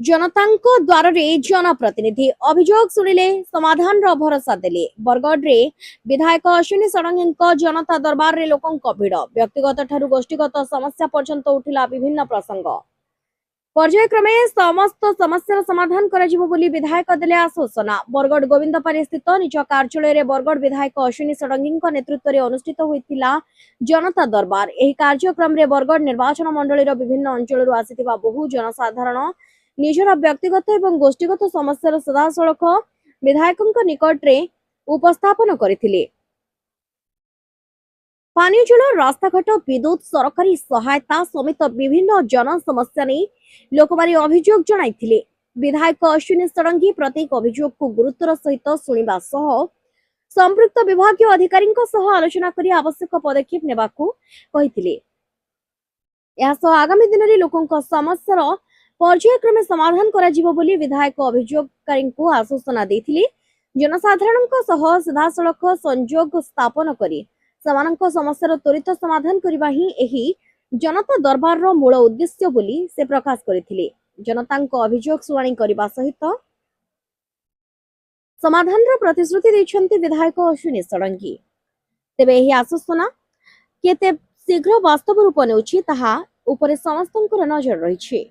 जनतांको द्वारे जनप्रतिनिधि अभियोग शुणिले समाधान भरोसा देले बरगढ़ विधायक अश्विनी षडंगी जनता दरबार रे लोकंक भिड़ व्यक्तिगत ठारू गोष्ठीगत समस्या पर्यंत उठिला विभिन्न प्रसंग पर्यायक्रमे समस्त समस्यार समाधान कराजिबो बोली विधायक देले आश्वासना बरगढ़ गोविंदपारी स्थित निज कार्यालय बरगढ़ विधायक अश्विनी षडंगी नेतृत्व में अनुष्ठित होइतिला जनता दरबार एही कार्यक्रम रे बरगढ़ निर्वाचन मंडलीर विभिन्न अंचल आसिथिबा बहु जनसाधारण निजर व्यक्तिगत एवं गोष्ठीगत समस्यार सदासलख विधायक निकट रे उपस्थापन करथिले। पानी जल रास्ताघाट विद्युत सरकारी सहायता समेत विभिन्न जन समस्या नहीं लोकमारी अभियोग जणाइथिले। विधायक अश्विनी षडंगी प्रत्येक अभियोग को गुरुत्वर सहित शुणिबा सह संपृक्त विभागीय अधिकारी आलोचना करी आवश्यक पदक्षेप नेबाकू कहिथिले। आगामी दिन में लोकों समस्यार पर्यायक्रमे समाधान कराजिबो बोली विधायक अभियोगकारी आश्वासना देथिले। जनसाधारण सीधासलख संजोग स्थापन करी समानक समस्यार त्वरित समाधान करबा ही एही जनता दरबार रो मूल उद्देश्य बोली से प्रकाश करथिले। जनतांक अभियोग शुणाणी करबा सहित समाधान रो प्रतिश्रुति दैछन्ती विधायक अश्विनी षडंगी। तेबे एही आश्वासना केते शीघ्र वास्तव रूप नेउछि ताहा उपरे समस्तंकर नजर रहिछि।